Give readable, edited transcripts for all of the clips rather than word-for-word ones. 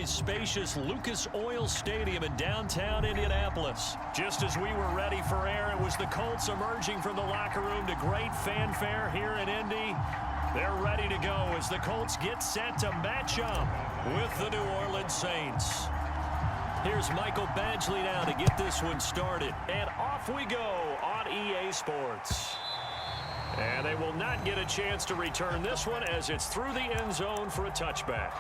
very spacious Lucas Oil Stadium in downtown Indianapolis. Just as we were ready for air, it was the Colts emerging from the locker room to great fanfare here in Indy. They're ready to go as the Colts get set to match up with the New Orleans Saints. Here's Michael Badgley now to get this one started. And off we go on EA Sports. And they will not get a chance to return this one as it's through the end zone for a touchback.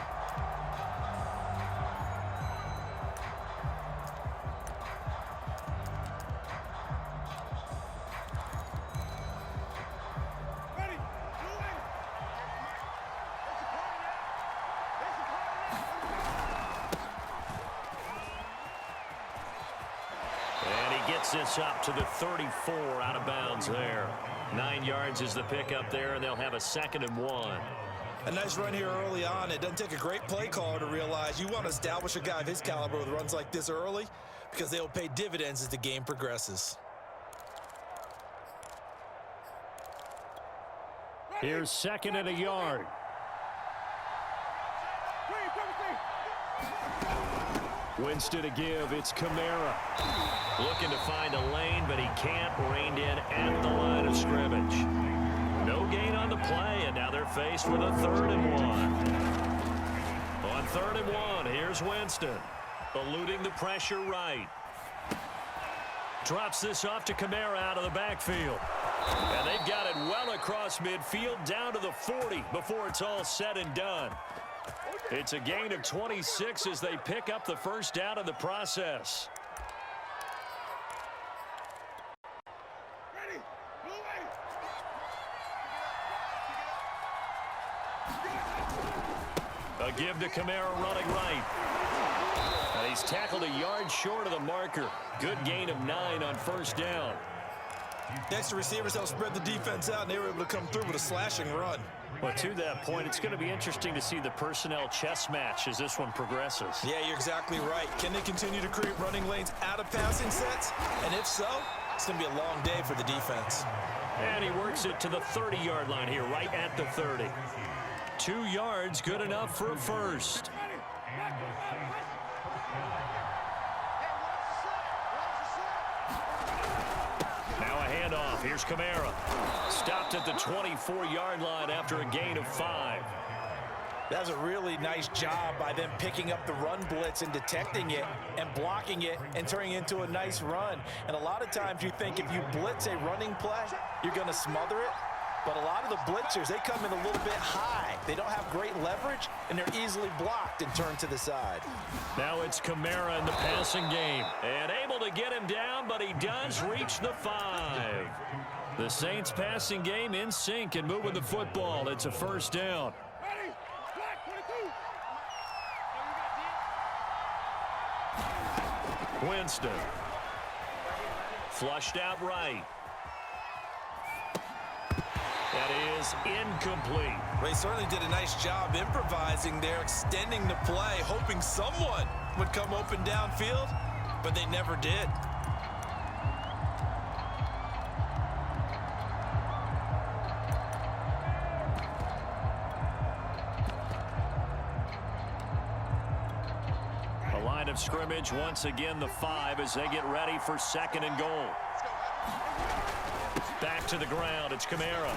This up to the 34 out of bounds there. 9 yards is the pickup there, and they'll have a 2nd and 1. A nice run here early on. It doesn't take a great play caller to realize you want to establish a guy of his caliber with runs like this early because they will pay dividends as the game progresses. Here's 2nd and a yard. Winston to give. It's Kamara. Looking to find a lane, but he can't. Reined in at the line of scrimmage. No gain on the play, and now they're faced with a 3rd and 1. On 3rd and 1, here's Winston. Eluding the pressure right. Drops this off to Kamara out of the backfield. And they've got it well across midfield down to the 40 before it's all said and done. It's a gain of 26 as they pick up the first down in the process. A give to Kamara running right. And he's tackled a yard short of the marker. Good gain of 9 on first down. Next, the receivers help spread the defense out, and they were able to come through with a slashing run. Well, to that point, it's going to be interesting to see the personnel chess match as this one progresses. Yeah, you're exactly right. Can they continue to create running lanes out of passing sets? And if so, it's going to be a long day for the defense. And he works it to the 30-yard line here, right at the 30. 2 yards, good enough for a first. Now a handoff. Here's Kamara. Stopped at the 24-yard line after a gain of 5. That was a really nice job by them picking up the run blitz and detecting it and blocking it and turning it into a nice run. And a lot of times you think if you blitz a running play, you're going to smother it. But a lot of the blitzers, they come in a little bit high. They don't have great leverage, and they're easily blocked and turned to the side. Now it's Kamara in the passing game. And able to get him down, but he does reach the 5. The Saints passing game in sync and moving the football. It's a first down. Winston. Flushed out right. That is incomplete. They certainly did a nice job improvising there, extending the play, hoping someone would come open downfield, but they never did. The line of scrimmage once again the 5 as they get ready for 2nd and goal. Back to the ground. It's Kamara.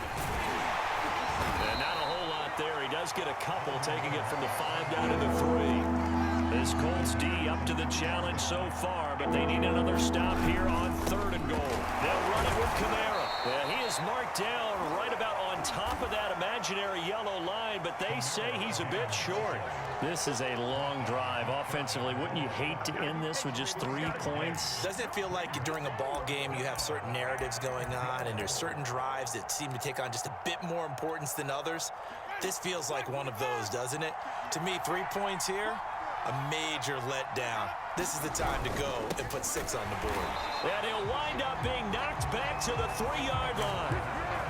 And not a whole lot there. He does get a couple, taking it from the 5 down to the 3. This Colts D up to the challenge so far, but they need another stop here on 3rd and goal. They'll run it with Kamara. Well, he is marked down right about on top of that imaginary yellow line, but they say he's a bit short. This is a long drive offensively. Wouldn't you hate to end this with just 3 points? Doesn't it feel like during a ball game you have certain narratives going on and there's certain drives that seem to take on just a bit more importance than others? This feels like one of those, doesn't it? To me, 3 points here, a major letdown. This is the time to go and put 6 on the board. And he'll wind up being knocked back to the 3-yard line.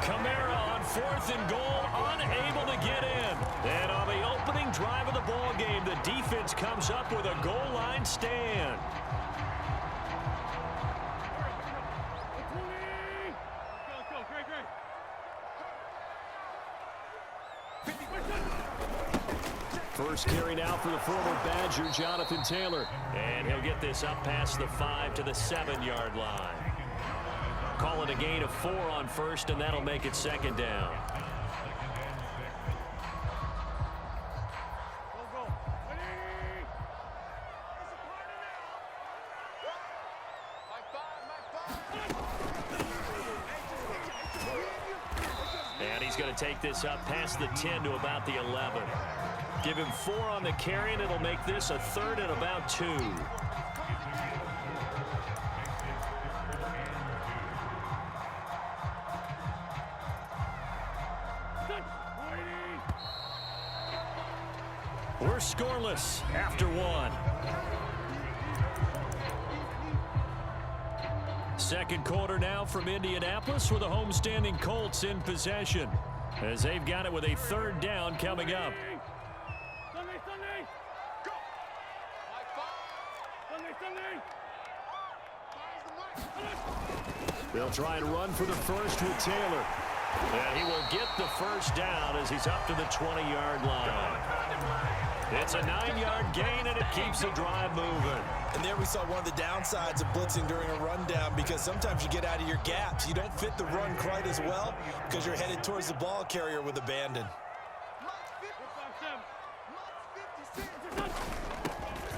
Kamara on 4th and goal, unable to get in. And on the opening drive of the ball game, the defense comes up with a goal line stand. First carry now for the former Badger, Jonathan Taylor. And he'll get this up past the 5 to the 7-yard line. Calling a gain of 4 on first, and that'll make it second down. And he's going to take this up past the 10 to about the 11. Give him 4 on the carry, and it'll make this a 3rd and about 2. We're scoreless after 1. Second quarter now from Indianapolis with the homestanding Colts in possession as they've got it with a 3rd down coming up. They'll try and run for the first with Taylor. And he will get the first down as he's up to the 20-yard line. It's a 9-yard gain, and it keeps the drive moving. And there we saw one of the downsides of blitzing during a rundown, because sometimes you get out of your gaps. You don't fit the run quite as well because you're headed towards the ball carrier with abandon.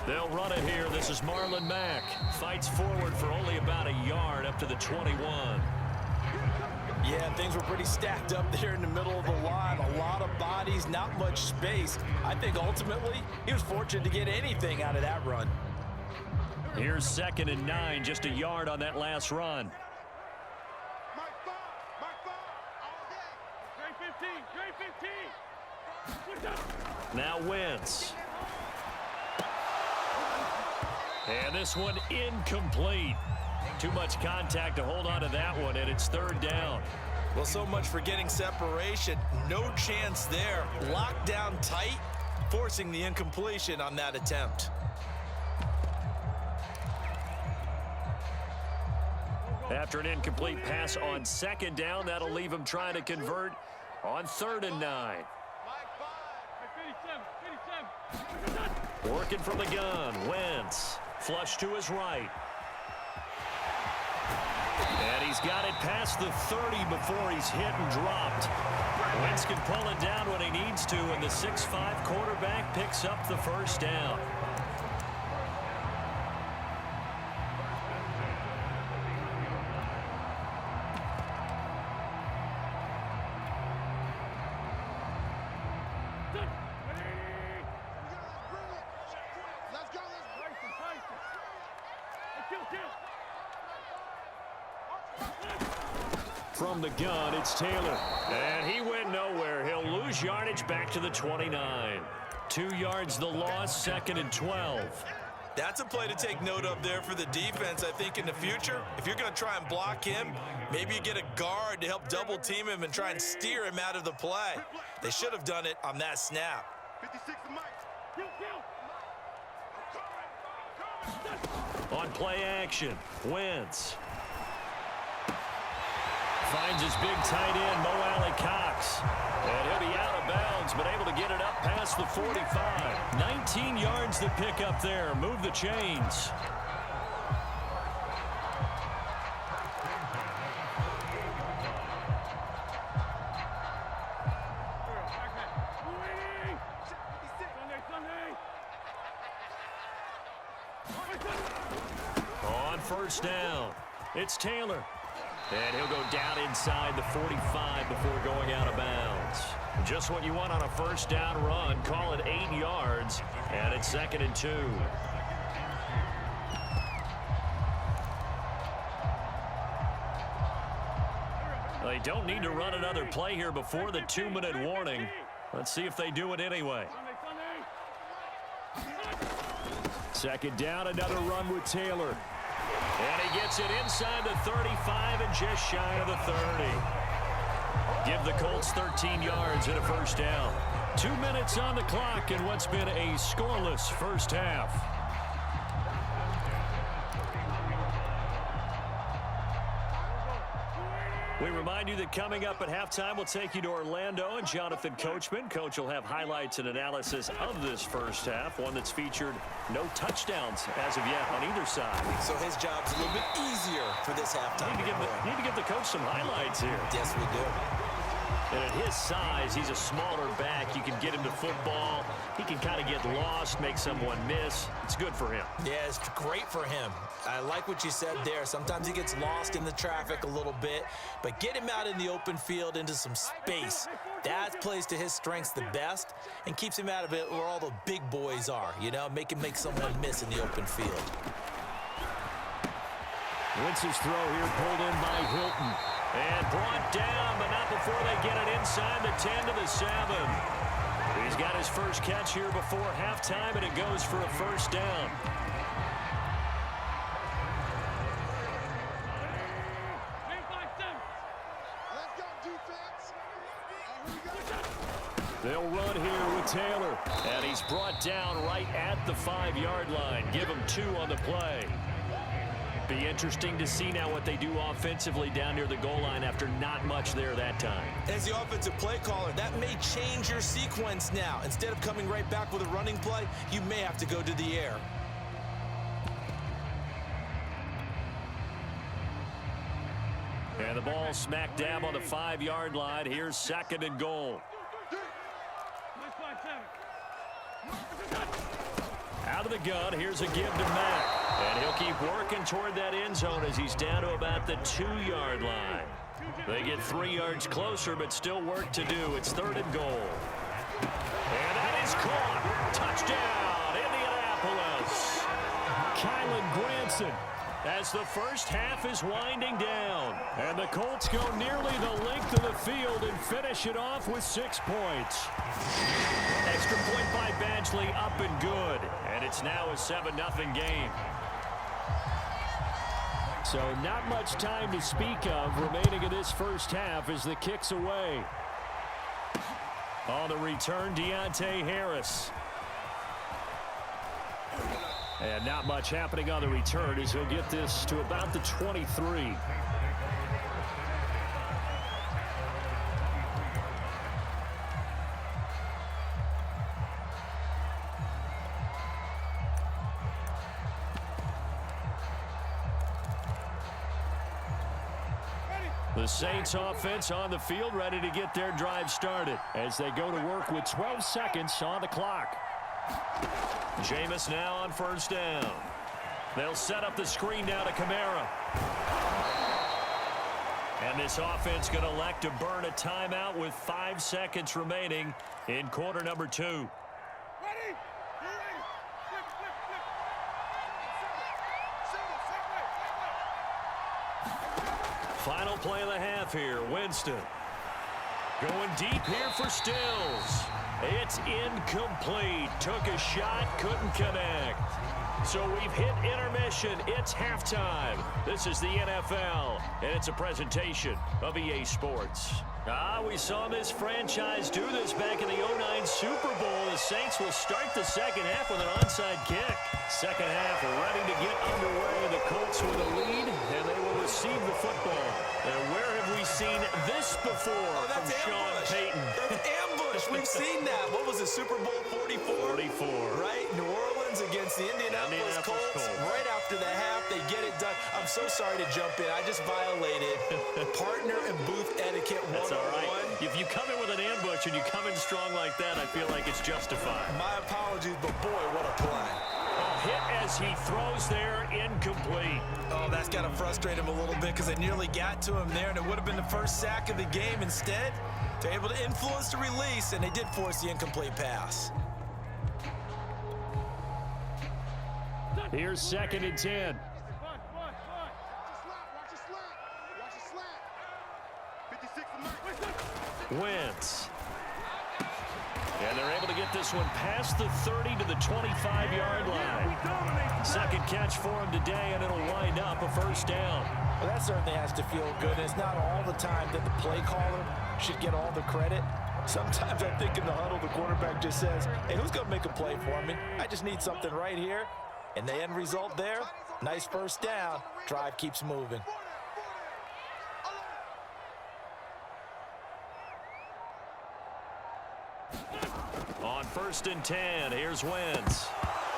They'll run it here. This is Marlon Mack. Fights forward for only about a yard up to the 21. Yeah, things were pretty stacked up there in the middle of the line. A lot of bodies, not much space. I think ultimately he was fortunate to get anything out of that run. Here's 2nd and 9, just a yard on that last run. Now Wentz. And this one incomplete. Too much contact to hold on to that one, and it's 3rd down. Well, so much for getting separation. No chance there. Locked down tight, forcing the incompletion on that attempt. After an incomplete pass on 2nd down, that'll leave him trying to convert on 3rd and 9. Working from the gun, Wentz. Flush to his right. And he's got it past the 30 before he's hit and dropped. Wentz can pull it down when he needs to, and the 6'5" quarterback picks up the first down. From the gun, it's Taylor. And he went nowhere. He'll lose yardage back to the 29. 2 yards the loss, 2nd and 12. That's a play to take note of there for the defense. I think in the future, if you're going to try and block him, maybe you get a guard to help double team him and try and steer him out of the play. They should have done it on that snap. On play action, Wentz. Finds his big tight end, Mo Alley Cox. And he'll be out of bounds, but able to get it up past the 45. 19 yards to pick up there. Move the chains. On 1st down, it's Taylor. And he'll go down inside the 45 before going out of bounds. Just what you want on a 1st down run. Call it 8 yards, and it's 2nd and 2. They don't need to run another play here before the 2-minute warning. Let's see if they do it anyway. 2nd down, another run with Taylor. And he gets it inside the 35 and just shy of the 30. Give the Colts 13 yards and a 1st down. 2 minutes on the clock in what's been a scoreless first half. We remind you that coming up at halftime, we'll take you to Orlando and Jonathan Coachman. Coach will have highlights and analysis of this first half, one that's featured no touchdowns as of yet on either side. So his job's a little bit easier for this halftime. Need to give the coach some highlights here. Yes, we do. And at his size, he's a smaller back. You can get him to football. He can kind of get lost, make someone miss. It's good for him. Yeah, it's great for him. I like what you said there. Sometimes he gets lost in the traffic a little bit, but get him out in the open field into some space. That plays to his strengths the best and keeps him out of it where all the big boys are, you know, make someone miss in the open field. Wentz's throw here pulled in by Hilton. And brought down, but not before they get it inside the 10 to the 7. He's got his first catch here before halftime, and it goes for a first down. They'll run here with Taylor, and he's brought down right at the 5-yard line. Give him 2 on the play. Be interesting to see now what they do offensively down near the goal line after not much there that time. As the offensive play caller, that may change your sequence now. Instead of coming right back with a running play, you may have to go to the air. And the ball smack dab on the 5-yard line. Here's 2nd and goal. Out of the gun, here's a give to Mack. And he'll keep working toward that end zone as he's down to about the 2-yard line. They get 3 yards closer, but still work to do. It's 3rd and goal. And that is caught. Touchdown, Indianapolis. Kylan Granson, as the first half is winding down. And the Colts go nearly the length of the field and finish it off with 6 points. Extra point by Badgley, up and good. And it's now a 7-0 game. So not much time to speak of remaining in this first half as the kick's away. On the return, Deontay Harris. And not much happening on the return as he'll get this to about the 23. The Saints offense on the field ready to get their drive started as they go to work with 12 seconds on the clock. Jameis now on first down. They'll set up the screen down to Kamara. And this offense going to elect to burn a timeout with 5 seconds remaining in quarter number 2. Final play of the half here. Winston going deep here for Stills. It's incomplete. Took a shot, couldn't connect. So we've hit intermission. It's halftime. This is the NFL, and it's a presentation of EA Sports. We saw this franchise do this back in the 09 Super Bowl. The Saints will start the second half with an onside kick. Second half ready to get underway. The Colts with a lead, and they will receive the football. And where have we seen this before from Sean Payton? That's ambush. We've seen that. What was it, Super Bowl 44? 44. Right? New Orleans against the Indianapolis Colts. Right after the half, they get it done. I'm so sorry to jump in. I just violated partner and booth etiquette 101. That's all right. If you come in with an ambush and you come in strong like that, I feel like it's justified. My apologies, but boy, what a play. A hit as he throws there, incomplete. Oh, that's got to frustrate him a little bit because they nearly got to him there, and it would have been the first sack of the game. Instead, they're able to influence the release, and they did force the incomplete pass. Here's 2nd and 10. Wentz. And they're able to get this one past the 30 to the 25-yard line. Second catch for him today, and it'll wind up a first down. Well, that certainly has to feel good. And it's not all the time that the play caller should get all the credit. Sometimes I think in the huddle, the quarterback just says, hey, who's going to make a play for me? I just need something right here. And the end result there, nice first down. Drive keeps moving. first and 10. Here's Wentz.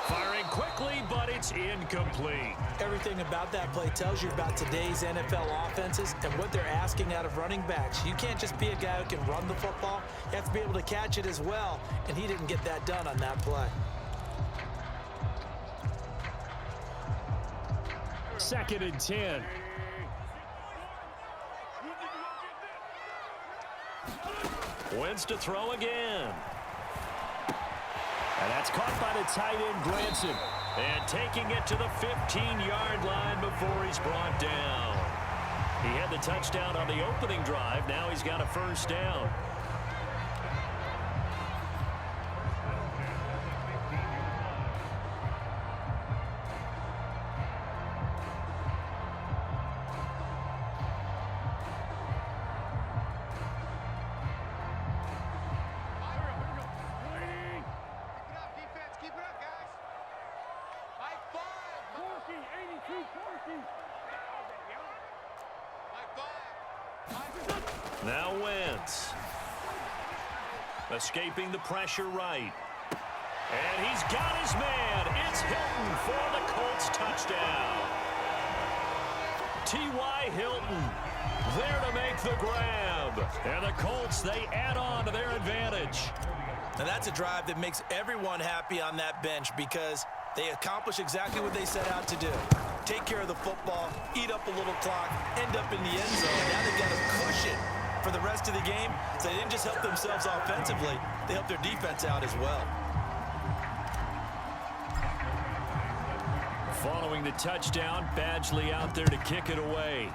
Firing quickly, but it's incomplete. Everything about that play tells you about today's NFL offenses and what they're asking out of running backs. You can't just be a guy who can run the football. You have to be able to catch it as well, and he didn't get that done on that play. Second and 10. Wentz to throw again. And that's caught by the tight end, Granson. And taking it to the 15-yard line before he's brought down. He had the touchdown on the opening drive. Now he's got a first down. Now Wentz. Escaping the pressure right. And he's got his man. It's Hilton for the Colts touchdown. T.Y. Hilton there to make the grab. And the Colts, they add on to their advantage. Now that's a drive that makes everyone happy on that bench because they accomplish exactly what they set out to do. Take care of the football, eat up a little clock, end up in the end zone. Now they've got a cushion for the rest of the game. So they didn't just help themselves offensively, they helped their defense out as well. Following the touchdown, Badgley out there to kick it away.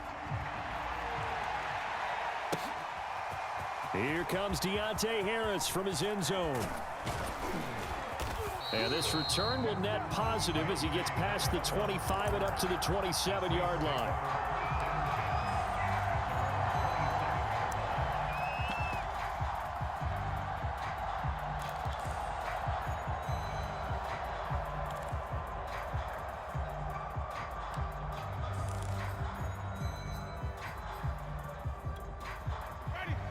Here comes Deontay Harris from his end zone. And this return will net positive as he gets past the 25 and up to the 27-yard line.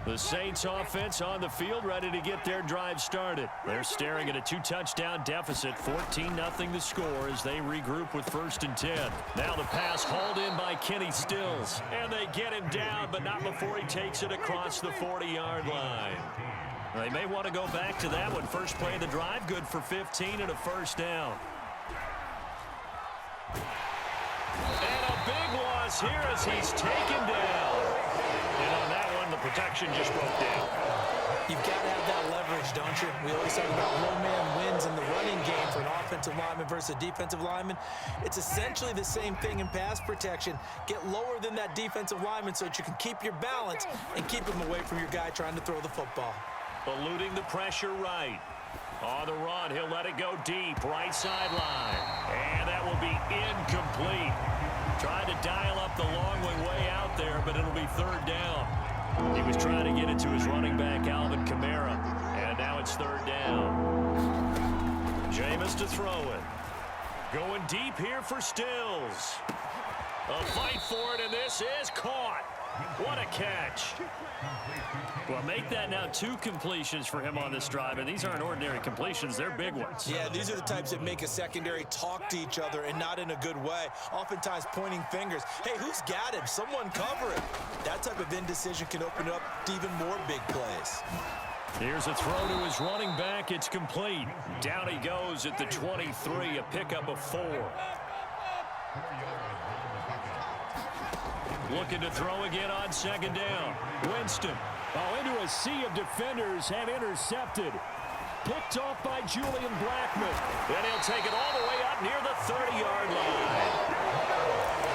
The Saints offense on the field ready to get their drive started. They're staring at a 2-touchdown deficit, 14-0 the score as they regroup with first and 10. Now the pass hauled in by Kenny Stills. And they get him down, but not before he takes it across the 40-yard line. They may want to go back to that one. First play of the drive, good for 15 and a first down. And a big loss here as he's taken down. And on that one, the protection just broke down. You've got to have that leverage, don't you? We always talk about low man wins in the running game for an offensive lineman versus a defensive lineman. It's essentially the same thing in pass protection. Get lower than that defensive lineman so that you can keep your balance and keep him away from your guy trying to throw the football. Eluding the pressure right. On the run, he'll let it go deep, right sideline. And that will be incomplete. Trying to dial up the long one way out there, but it'll be third down. He was trying to get it to his running back, Alvin Kamara. And now it's third down. Jameis to throw it. Going deep here for Stills. A fight for it, and this is caught. What a catch. Well, make that now 2 completions for him on this drive, and these aren't ordinary completions. They're big ones. Yeah, these are the types that make a secondary talk to each other and not in a good way. Oftentimes pointing fingers. Hey, who's got him? Someone cover it. That type of indecision can open up to even more big plays. Here's a throw to his running back. It's complete. Down he goes at the 23, a pickup of 4. Looking to throw again on second down. Winston. Oh, into a sea of defenders and intercepted. Picked off by Julian Blackman. Then he'll take it all the way up near the 30-yard line.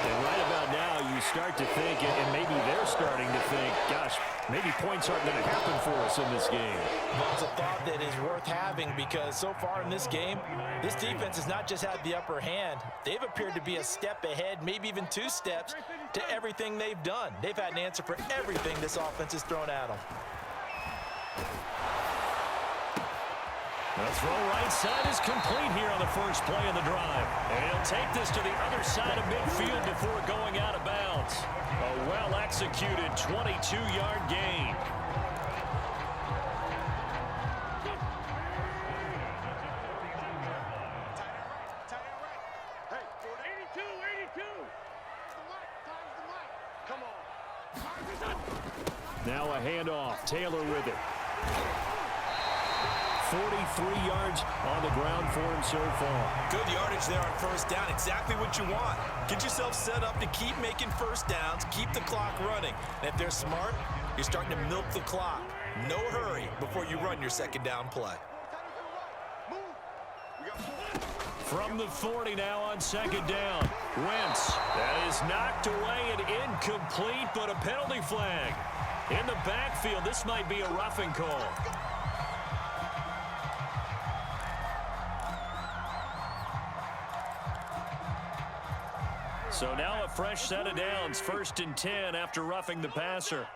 And right about now, you start to think, and maybe they're starting to think, gosh, maybe points aren't going to happen for us in this game. Well, it's a thought that is worth having because so far in this game, this defense has not just had the upper hand. They've appeared to be a step ahead, maybe even 2 steps to everything they've done. They've had an answer for everything this offense has thrown at them. The throw right side is complete here on the first play of the drive. And he'll take this to the other side of midfield before going out of bounds. A well-executed 22-yard gain. Now a handoff. Taylor with it. 43 yards on the ground for him so far. Good yardage there on first down. Exactly what you want. Get yourself set up to keep making first downs, keep the clock running. And if they're smart, you're starting to milk the clock. No hurry before you run your second down play. From the 40 now on second down. Wentz. That is knocked away and incomplete, but a penalty flag. In the backfield, this might be a roughing call. So now a fresh set of downs, 1st and 10 after roughing the passer.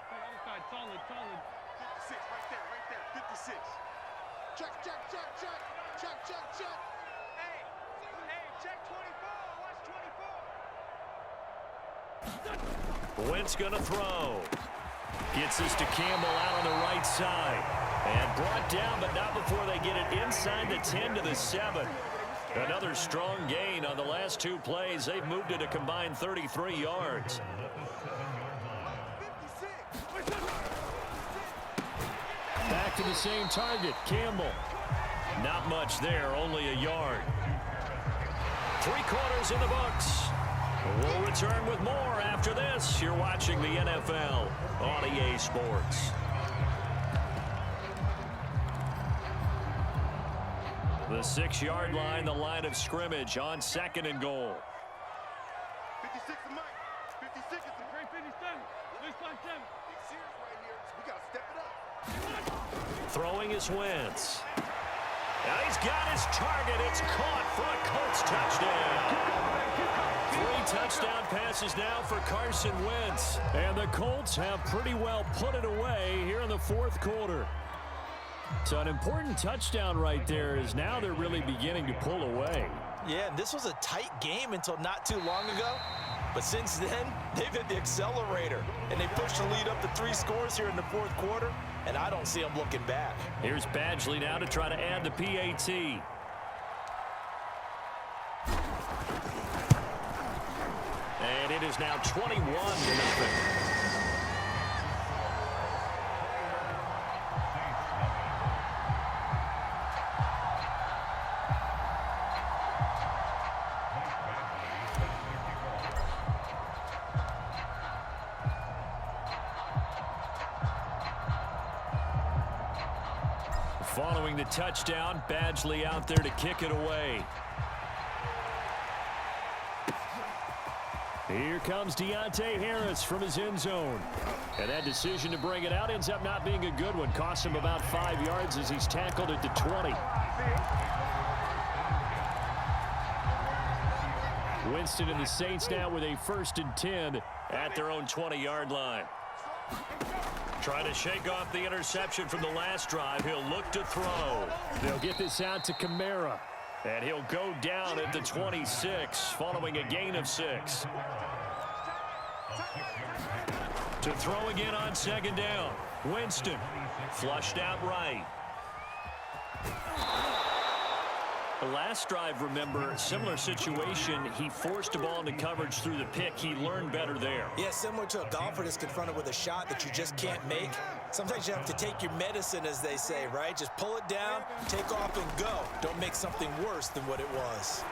Wentz gonna throw. Gets this to Campbell out on the right side. And brought down, but not before they get it inside the 10 to the 7. Another strong gain on the last 2 plays. They've moved it a combined 33 yards. Back to the same target, Campbell. Not much there, only a yard. 3 quarters in the books. We'll return with more after this. You're watching the NFL on EA Sports. The 6-yard line, the line of scrimmage on 2nd and goal. 56 is Mike. 56 is the great 57. 657. Big series right here. So we got to step it up. Throwing is Wentz. Now he's got his target. It's caught for a Colts touchdown. 3 touchdown passes now for Carson Wentz. And the Colts have pretty well put it away here in the 4th quarter. So an important touchdown right there is now they're really beginning to pull away. Yeah, and this was a tight game until not too long ago. But since then, they've hit the accelerator. And they pushed the lead up to 3 scores here in the 4th quarter. And I don't see them looking back. Here's Badgley now to try to add the PAT. And it is now 21-0. Following the touchdown, Badgley out there to kick it away. Here comes Deontay Harris from his end zone. And that decision to bring it out ends up not being a good one. Cost him about 5 yards as he's tackled at the 20. Winston and the Saints now with a 1st and 10 at their own 20-yard line. Trying to shake off the interception from the last drive. He'll look to throw. They'll get this out to Kamara. And he'll go down at the 26 following a gain of 6. To throw again on 2nd down. Winston flushed out right. The last drive, remember, similar situation. He forced a ball into coverage through the pick. He learned better there. Yeah, similar to a golfer that's confronted with a shot that you just can't make. Sometimes you have to take your medicine, as they say, right? Just pull it down, take off, and go. Don't make something worse than what it was.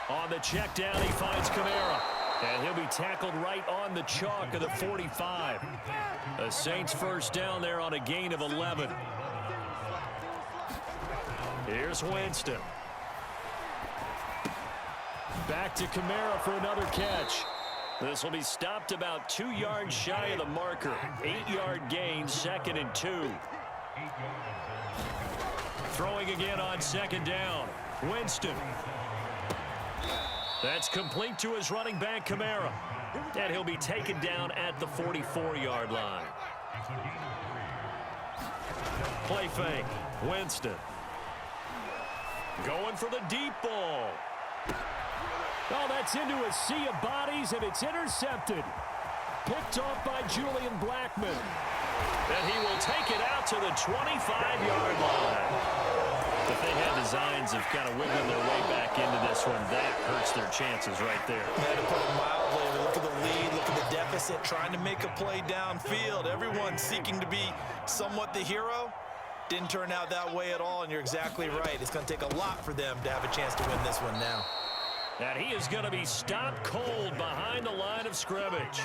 On the check down, he finds Kamara. And he'll be tackled right on the chalk of the 45. The Saints 1st down there on a gain of 11. Here's Winston. Back to Kamara for another catch. This will be stopped about 2 yards shy of the marker. 8-yard gain, 2nd and 2. Throwing again on 2nd down. Winston. That's complete to his running back, Kamara. And he'll be taken down at the 44-yard line. Play fake. Winston. Going for the deep ball. Oh, that's into a sea of bodies, and it's intercepted. Picked off by Julian Blackman. And he will take it out to the 25-yard line. If they had designs of kind of wiggling their way back into this one, that hurts their chances right there. Yeah, to put it mildly, look at the lead, look at the deficit, trying to make a play downfield. Everyone seeking to be somewhat the hero. Didn't turn out that way at all, and you're exactly right. It's going to take a lot for them to have a chance to win this one now. And he is going to be stopped cold behind the line of scrimmage.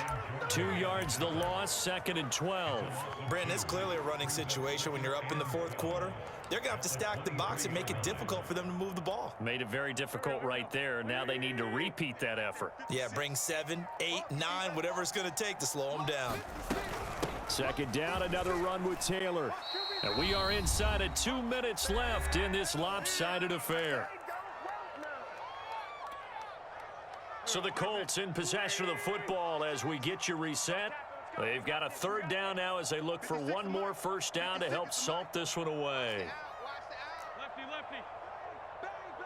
2 yards the loss, 2nd and 12. Brandon, it's clearly a running situation when you're up in the 4th quarter. They're going to have to stack the box and make it difficult for them to move the ball. Made it very difficult right there. Now they need to repeat that effort. Yeah, bring 7, 8, 9, whatever it's going to take to slow them down. 2nd down, another run with Taylor. And we are inside of 2 minutes left in this lopsided affair. So the Colts in possession of the football as we get you reset. They've got a 3rd down now as they look for one more 1st down to help salt this one away. Lefty, lefty.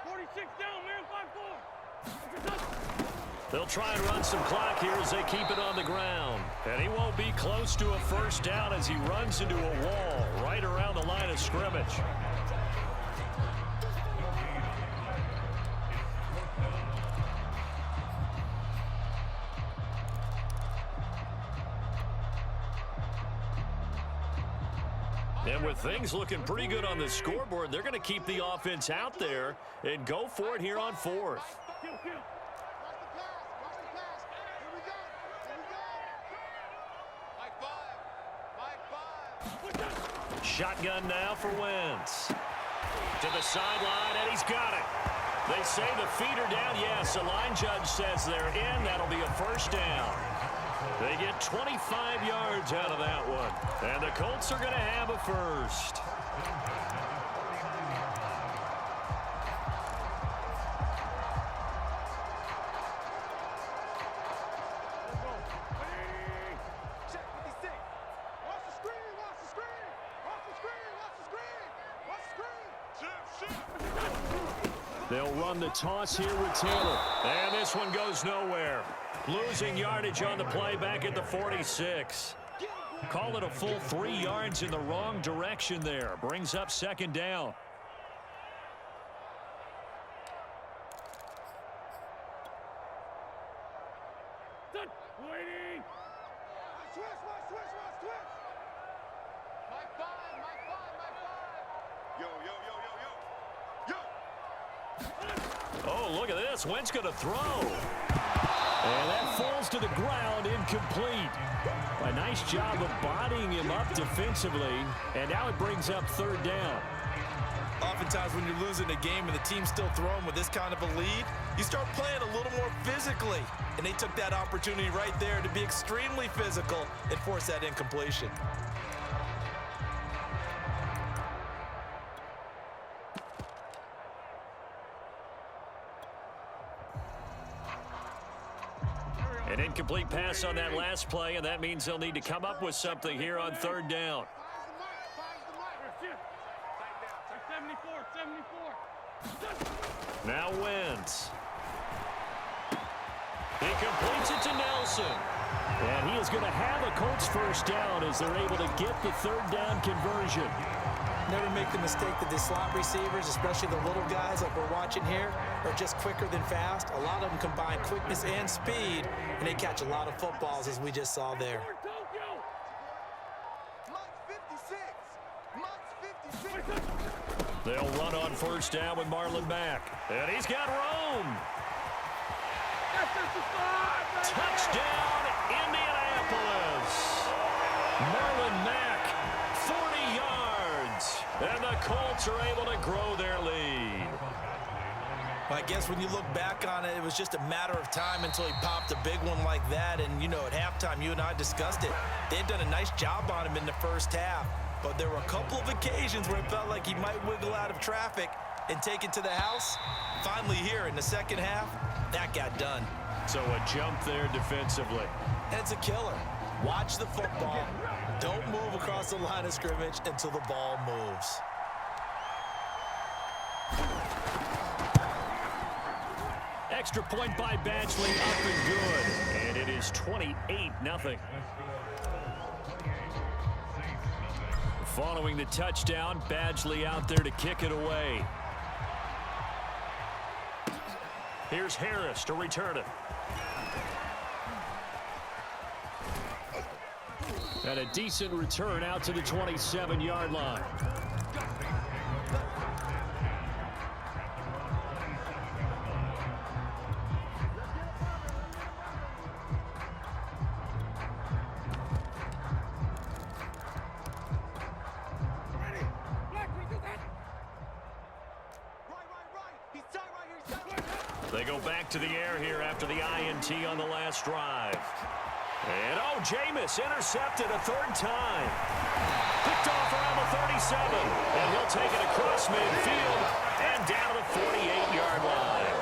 46 down, man, 5-4. They'll try and run some clock here as they keep it on the ground. And he won't be close to a 1st down as he runs into a wall right around the line of scrimmage. And with things looking pretty good on the scoreboard, they're going to keep the offense out there and go for it here on 4th. Shotgun now for Wentz. To the sideline, and he's got it. They say the feet are down. Yes, the line judge says they're in. That'll be a 1st down. They get 25 yards out of that one. And the Colts are going to have a 1st. They'll run the toss here with Taylor. And this one goes nowhere. Losing yardage on the play back at the 46. Call it a full 3 yards in the wrong direction there. Brings up 2nd down. Waiting. Switch. My five. Yo. Oh, look at this. Wentz going to throw. And that falls to the ground, incomplete. A nice job of bodying him up defensively. And now it brings up 3rd down. Oftentimes when you're losing a game and the team's still throwing with this kind of a lead, you start playing a little more physically. And they took that opportunity right there to be extremely physical and force that incompletion. An incomplete pass on that last play, and that means they'll need to come up with something here on 3rd down. 74. Now Wentz. He completes it to Nelson. And he is going to have a Colts 1st down as they're able to get the 3rd down conversion. Never make the mistake that the slot receivers, especially the little guys like we're watching here, are just quicker than fast. A lot of them combine quickness and speed, and they catch a lot of footballs, as we just saw there. They'll run on 1st down with Marlon Mack. And he's got room. Touchdown, Indianapolis. Marlon Mack, 40 yards. And the Colts are able to grow their lead. I guess when you look back on it, it was just a matter of time until he popped a big one like that. And, you know, at halftime, you and I discussed it. They had done a nice job on him in the 1st half. But there were a couple of occasions where it felt like he might wiggle out of traffic and take it to the house. Finally here in the 2nd half, that got done. So a jump there defensively. And it's a killer. Watch the football. Don't move across the line of scrimmage until the ball moves. Extra point by Batchley, up and good. And it is 28-0. Following the touchdown, Badgley out there to kick it away. Here's Harris to return it. And a decent return out to the 27-yard line. They go back to the air here after the INT on the last drive. And, oh, Jameis intercepted a third time. Picked off around the 37. And he'll take it across midfield and down to the 48-yard line.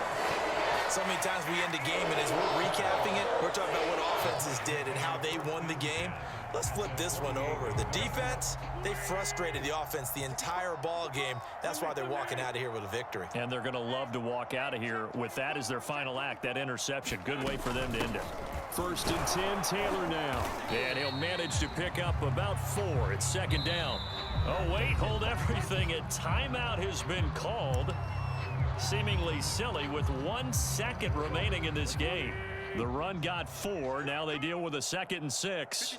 So many times we end the game, and as we're recapping it, we're talking about what offenses did and how they won the game. Let's flip this one over. The defense, they frustrated the offense the entire ball game. That's why they're walking out of here with a victory. And they're going to love to walk out of here with that as their final act, that interception. Good way for them to end it. 1st and 10, Taylor now. And he'll manage to pick up about 4. It's 2nd down. Oh, wait, hold everything. A timeout has been called. Seemingly silly with 1 second remaining in this game. The run got 4. Now they deal with a 2nd and 6.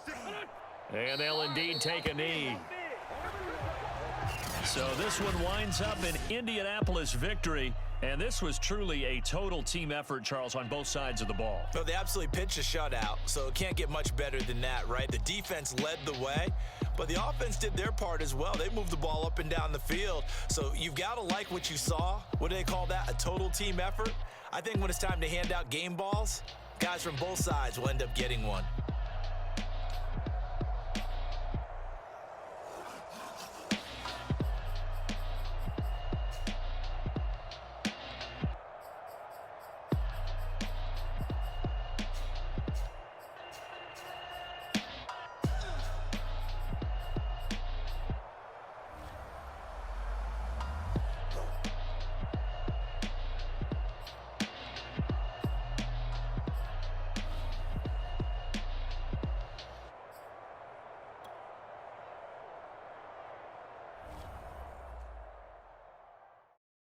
And they'll indeed take a knee. So this one winds up an Indianapolis victory. And this was truly a total team effort, Charles, on both sides of the ball. No, they absolutely pitched a shutout, so it can't get much better than that, right? The defense led the way, but the offense did their part as well. They moved the ball up and down the field. So you've got to like what you saw. What do they call that? A total team effort? I think when it's time to hand out game balls, guys from both sides will end up getting one.